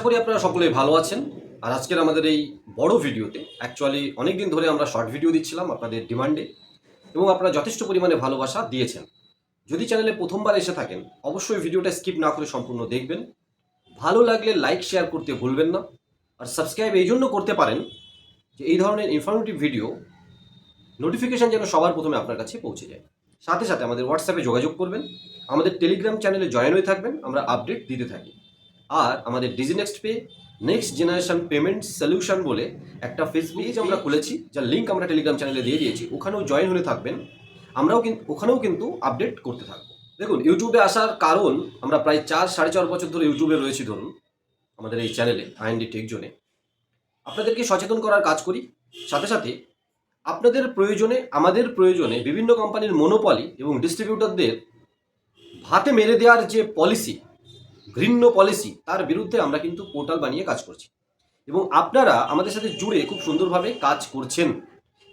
করি আপনারা সকলেই ভালো আছেন। আর আজকের আমাদের এই বড় ভিডিওতে অ্যাকচুয়ালি অনেক দিন ধরে আমরা শর্ট ভিডিও দিচ্ছিলাম আপনাদের ডিমান্ডে, এবং আপনারা যথেষ্ট পরিমাণে ভালোবাসা দিয়েছেন। যদি চ্যানেলে প্রথমবার এসে থাকেন অবশ্যই ভিডিওটা স্কিপ না করে সম্পূর্ণ দেখবেন। ভালো লাগলে লাইক শেয়ার করতে ভুলবেন না। আর সাবস্ক্রাইব এই জন্য করতে পারেন যে এই ধরনের ইনফরমেটিভ ভিডিও নোটিফিকেশান যেন সবার প্রথমে আপনার কাছে পৌঁছে যায়। সাথে সাথে আমাদের হোয়াটসঅ্যাপে যোগাযোগ করবেন, আমাদের টেলিগ্রাম চ্যানেলে জয়েন হয়ে থাকবেন, আমরা আপডেট দিতে থাকি। আর আমাদের DigiNext pay next generation payment solution বলে একটা ফেসবুক পেজ আমরা খুলেছি, যার লিঙ্ক আমরা টেলিগ্রাম চ্যানেলে দিয়ে দিয়েছি, ওখানেও জয়েন হয়ে থাকবেন। ওখানেও কিন্তু আপডেট করতে থাকবো। দেখুন, ইউটিউবে আসার কারণ আমরা প্রায় 4-4.5 বছর ধরে ইউটিউবে রয়েছি। ধরুন আমাদের এই চ্যানেলে আইএনডি টেক জোনে আপনাদেরকে সচেতন করার কাজ করি। সাথে সাথে আপনাদের প্রয়োজনে আমাদের প্রয়োজনে বিভিন্ন কোম্পানির মনোপলি এবং ডিস্ট্রিবিউটরদের ভাতে মেরে দেওয়ার যে পলিসি, ঘৃণ্য পলিসি, তার বিরুদ্ধে আমরা কিন্তু পোর্টাল বানিয়ে কাজ করছি, এবং আপনারা আমাদের সাথে জুড়ে খুব সুন্দরভাবে কাজ করছেন।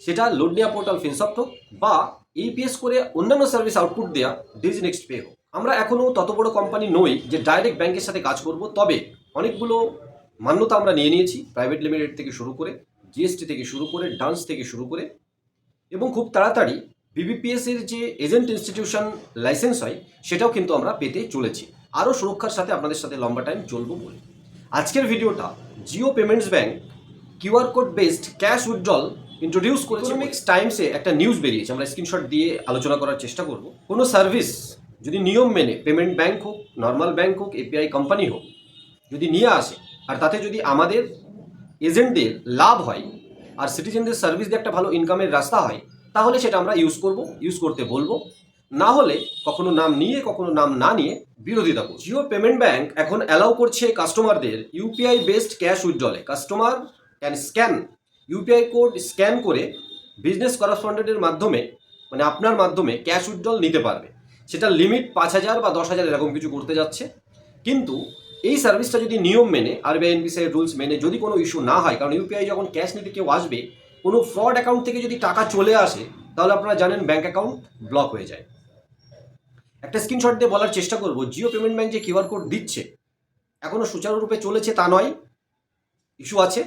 সেটা লোড নেওয়া পোর্টাল ফিনসফট হোক বা ইপিএস করে অন্যান্য সার্ভিস আউটপুট দেওয়া ডিজিনেক্সট পে হোক। আমরা এখনও তত বড় কোম্পানি নই যে ডাইরেক্ট ব্যাংকের সাথে কাজ করব, তবে অনেকগুলো মান্যতা আমরা নিয়ে নিয়েছি, প্রাইভেট লিমিটেড থেকে শুরু করে জিএসটি থেকে শুরু করে ডান্স থেকে শুরু করে, এবং খুব তাড়াতাড়ি বিবিপিএস এর যে এজেন্ট ইনস্টিটিউশন লাইসেন্স হয় সেটাও কিন্তু আমরা পেতে চলেছি, আরও সুরক্ষার সাথে আপনাদের সাথে লম্বা টাইম চলবো বলে। আজকের ভিডিওটা Jio payments bank QR code based cash withdrawal introduce করেছে। ইকোনমিক্স টাইমসে একটা নিউজ বেরিয়েছে, আমরা স্ক্রিনশট দিয়ে আলোচনা করার চেষ্টা করব। কোনো সার্ভিস যদি নিয়ম মেনে পেমেন্ট ব্যাংক হোক, নর্মাল ব্যাংক হোক, এপিআই কোম্পানি হোক, যদি নিয়ে আসে আর তাতে যদি আমাদের এজেন্টদের লাভ হয় আর সিটিজেনদের সার্ভিস দিয়ে একটা ভালো ইনকামের রাস্তা হয়, তাহলে সেটা আমরা ইউজ করতে বলবো। না হলে কখনো নাম নিয়ে কখনো নাম না নিয়ে বিরোধিতা করব। জিও পেমেন্ট ব্যাংক এখন অ্যালাউ করছে কাস্টমারদের ইউপিআই বেসড ক্যাশ উইথড্রলে। Customer can scan UPI code scan করে বিজনেস করেসপন্ডেন্টের মাধ্যমে, মানে আপনার মাধ্যমে ক্যাশ উইথড্রল নিতে পারবে। সেটা লিমিট 5,000 বা 10,000 এরকম কিছু করতে যাচ্ছে। কিন্তু এই সার্ভিসটা যদি নিয়ম মেনে, আরবিআই এনপিসিআই রুলস মেনে যদি কোনো ইস্যু না হয়, কারণ ইউপিআই যখন ক্যাশ নিতে কেউ আসবে, কোনো ফ্রড অ্যাকাউন্ট থেকে যদি টাকা চলে আসে তাহলে আপনারা জানেন ব্যাঙ্ক অ্যাকাউন্ট ব্লক হয়ে যায়। একটা স্ক্রিনশট দিয়ে বলার চেষ্টা করব, জিও পেমেন্ট ব্যাংক যে কিউআর কোড দিচ্ছে এখনও সুচারুরূপে চলেছে তা নয়, ইস্যু আছে।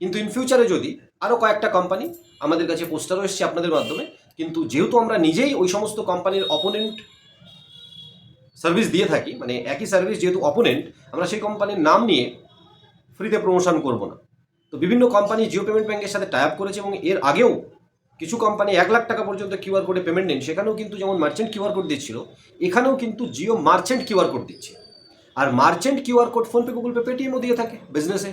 কিন্তু ইন ফিউচারে যদি আরও কয়েকটা কোম্পানি, আমাদের কাছে পোস্টারও এসছে আপনাদের মাধ্যমে, কিন্তু যেহেতু আমরা নিজেই ওই সমস্ত কোম্পানির অপোনেন্ট সার্ভিস দিয়ে থাকি, মানে একই সার্ভিস যেহেতু অপোনেন্ট, আমরা সেই কোম্পানির নাম নিয়ে ফ্রিতে প্রমোশন করব না। তো বিভিন্ন কোম্পানি জিও পেমেন্ট ব্যাংকের সাথে টাই আপ করেছে, এবং এর আগেও কিছু কোম্পানি 1 লাখ টাকা পর্যন্ত কিউআর কোডে পেমেন্ট নেন, সেখানেও কিন্তু যেমন মার্চেন্ট কিউআর কোড দিচ্ছিল, এখানেও কিন্তু জিও মার্চেন্ট কিউআর কোড দিচ্ছে। আর merchant QR code PhonePe, Google Pay, পেটিএমও দিয়ে থাকে বিজনেসে,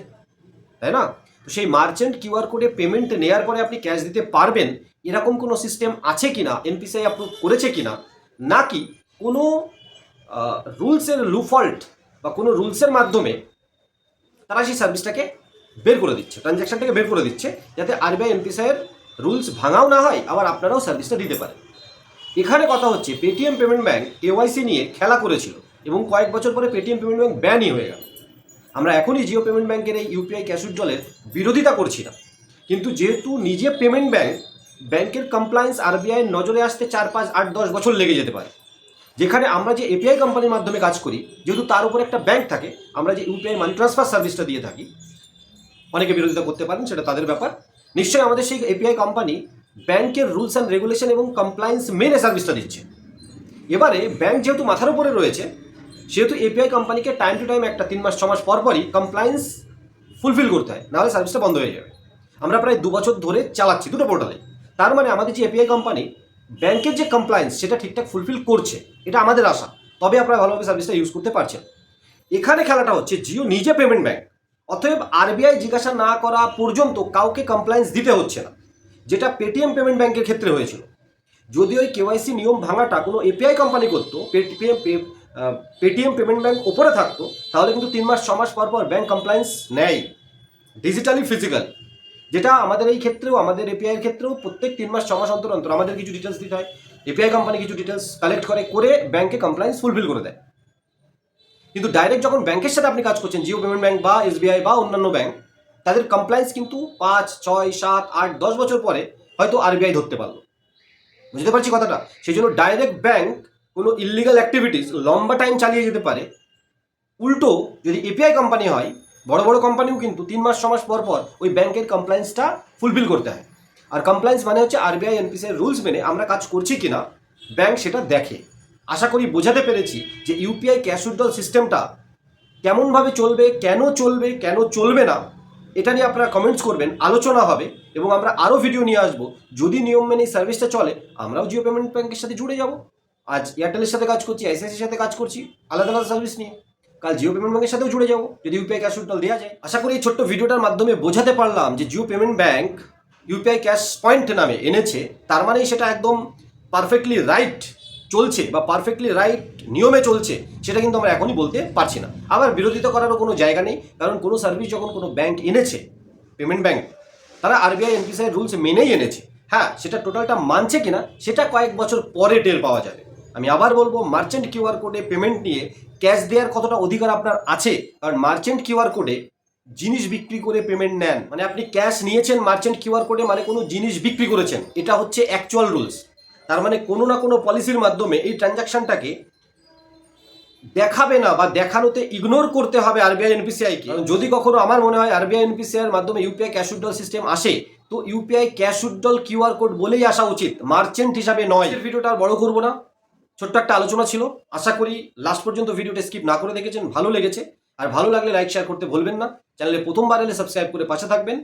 তাই না? তো সেই মার্চেন্ট কিউআর কোডে পেমেন্ট নেওয়ার পরে আপনি ক্যাশ দিতে পারবেন, এরকম কোনো সিস্টেম আছে কিনা, এনপিসিআই অ্যাপ্রুভ করেছে কিনা, নাকি কোনো রুলসের লুফল্ট বা কোনো রুলসের মাধ্যমে তারা সেই সার্ভিসটাকে বের করে দিচ্ছে, ট্রানজ্যাকশনটাকে বের করে দিচ্ছে, যাতে আরবিআই এনপিসিআইয়ের রুলস ভাঙাও না হয়, আবার আপনারাও সার্ভিসটা দিতে পারেন। এখানে কথা হচ্ছে, পেটিএম পেমেন্ট ব্যাংক কেওয়াইসি নিয়ে খেলা করেছিল এবং কয়েক বছর পরে পেটিএম পেমেন্ট ব্যাংক ব্যানই হয়ে গেল। আমরা এখনই জিও পেমেন্ট ব্যাংকের এই ইউপিআই ক্যাশ উইথড্রলের বিরোধিতা করছি না, কিন্তু যেহেতু নিজে পেমেন্ট ব্যাংকের কমপ্লায়েন্স আরবিআইয়ের নজরে আসতে 4, 5, 8, 10 বছর লেগে যেতে পারে। যেখানে আমরা যে এপিআই কোম্পানির মাধ্যমে কাজ করি, যেহেতু তার উপর একটা ব্যাংক থাকে, আমরা যে ইউপিআই মানি ট্রান্সফার সার্ভিসটা দিয়ে থাকি, অনেকে বিরোধিতা করতে পারেন, সেটা তাদের ব্যাপার। নিশ্চয়ই আমাদের সেই এপিআই কোম্পানি ব্যাংকের রুলস অ্যান্ড রেগুলেশন এবং কমপ্লায়েন্স মেনে সার্ভিসটা দিচ্ছে। এবারে ব্যাংক যেহেতু মাথার উপরে রয়েছে, সেহেতু এপিআই কোম্পানিকে টাইম টু টাইম একটা 3 মাস 6 মাস পরই কমপ্লায়েন্স ফুলফিল করতে হয়, নাহলে সার্ভিসটা বন্ধ হয়ে যাবে। আমরা প্রায় 2 বছর ধরে চালাচ্ছি দুটো পোর্টালে। তার মানে আমাদের যে এপিআই কোম্পানি ব্যাংকের যে কমপ্লায়েন্স সেটা ঠিকঠাক ফুলফিল করছে, এটা আমাদের আশা। তবে আপনারা ভালোভাবে সার্ভিসটা ইউজ করতে পারছেন। এখানে খেলাটা হচ্ছে জিও নিজে পেমেন্ট ব্যাংক, অতএব আরবিআই জিজ্ঞাসা না করা পর্যন্ত কাউকে কমপ্লায়েন্স দিতে হচ্ছে না, যেটা পেটিএম পেমেন্ট ব্যাংকের ক্ষেত্রে হয়েছিল। যদি ওই কেওয়াইসি নিয়ম ভাঙাটা কোনো এপিআই কোম্পানি করতো, পেটিএম পেমেন্ট ব্যাংক ওপরে থাকতো, তাহলে কিন্তু 3 মাস 6 মাস পর ব্যাংক কমপ্লায়েন্স নেয়, ডিজিটালি ফিজিক্যালি। যেটা আমাদের এই ক্ষেত্রেও, আমাদের এপিআইয়ের ক্ষেত্রেও প্রত্যেক 3 মাস 6 মাস অন্তর অন্তর আমাদের কিছু ডিটেলস দিতে হয়, এপিআই কোম্পানি কিছু ডিটেলস কালেক্ট করে ব্যাংকে কমপ্লায়েন্স ফুলফিল করে দেয়। কিন্তু ডাইরেক্ট যখন ব্যাংকের সাথে আপনি কাজ করছেন, জিও পেমেন্ট ব্যাংক বা এসবিআই বা অন্যান্য ব্যাংক, তাদের কমপ্লায়েন্স কিন্তু 5, 6, 7, 8, 10 বছর পরে হয়তো আরবিআই ধরতে পারলো। বুঝতে পারছি কথাটা? সেই জন্য ডাইরেক্ট ব্যাংক কোনো ইললিগাল অ্যাক্টিভিটিস লম্বা টাইম চালিয়ে যেতে পারে। উল্টো যদি এপিআই কোম্পানি হয় বড় বড় কোম্পানিও কিন্তু 3 মাস 6 মাস পর পর ওই ব্যাংকের কমপ্লায়েন্সটা ফুলফিল করতে হয়। আর কমপ্লায়েন্স মানে হচ্ছে আরবিআই এনপিসিআই রুলস মেনে আমরা কাজ করছি কিনা ব্যাংক সেটা দেখে। আশা করি বোঝাতে পেরেছি যে ইউপিআই ক্যাশ উইথড্রল সিস্টেমটা কেমনভাবে চলবে, কেন চলবে না, এটা নিয়ে আপনারা কমেন্টস করবেন, আলোচনা হবে এবং আমরা আরও ভিডিও নিয়ে আসবো। যদি নিয়ম মেনে এই সার্ভিসটা চলে আমরাও জিও পেমেন্ট ব্যাংকের সাথে জুড়ে যাব। আজ এয়ারটেলের সাথে কাজ করছি, আইসিআইসির সাথে কাজ করছি আলাদা আলাদা সার্ভিস নিয়ে, কাল জিও পেমেন্ট ব্যাংকের সাথেও জুড়ে যাবো যদি ইউপিআই ক্যাশ উইথড্রল দেওয়া যায়। আশা করি এই ছোট্ট ভিডিওটার মাধ্যমে বোঝাতে পারলাম যে Jio payment bank UPI cash point নামে এনেছে, তার মানেই সেটা একদম পারফেক্টলি রাইট চলছে বা পারফেক্টলি রাইট নিয়মে চলছে সেটা কিন্তু আমরা এখনই বলতে পারছি না। আবার বিরোধিতা করারও কোনো জায়গা নেই, কারণ কোনো সার্ভিস যখন কোনো ব্যাংক এনেছে, পেমেন্ট ব্যাংক, তারা আরবিআই এনপিসিআই রুলস মেনেই এনেছে। হ্যাঁ, সেটা টোটালটা মানছে কিনা সেটা কয়েক বছর পরে টের পাওয়া যাবে। আমি আবার বলবো, মার্চেন্ট কিউআর কোডে পেমেন্ট নিয়ে ক্যাশ দেওয়ার কতটা অধিকার আপনার আছে, কারণ মার্চেন্ট কিউআর কোডে জিনিস বিক্রি করে পেমেন্ট নেন, মানে আপনি ক্যাশ নিয়েছেন মার্চেন্ট কিউআর কোডে মানে কোনো জিনিস বিক্রি করেছেন, এটা হচ্ছে অ্যাকচুয়াল রুলস। তার মানে কোনো না কোনো পলিসির মাধ্যমে এই ট্রানজাকশনটাকে দেখাবে না বা দেখানোতে ইগনোর করতে হবে আরবিআই এনপিসিআইকে। যদি কখনো আমার মনে হয় আরবিআই এনপিসিআই এর মাধ্যমে ইউপিআই ক্যাশ উইথড্রল সিস্টেম আসে, তো UPI cash withdrawal QR code বলেই আসা উচিত, মার্চেন্ট হিসাবে নয়। ভিডিওটা আর বড় করবো না, ছোট্ট একটা আলোচনা ছিল। আশা করি লাস্ট পর্যন্ত ভিডিওটা স্কিপ না করে দেখেছেন, ভালো লেগেছে। আর ভালো লাগলে লাইক শেয়ার করতে ভুলবেন না। চ্যানেলে প্রথমবার এলে সাবস্ক্রাইব করে পাশে থাকবেন,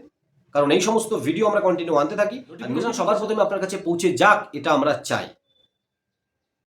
কারণ এই সমস্ত ভিডিও আমরা কন্টিনিউ আনতে থাকি। নোটিফিকেশন সবার প্রথমে আপনার কাছে পৌঁছে যাক, এটা আমরা চাই।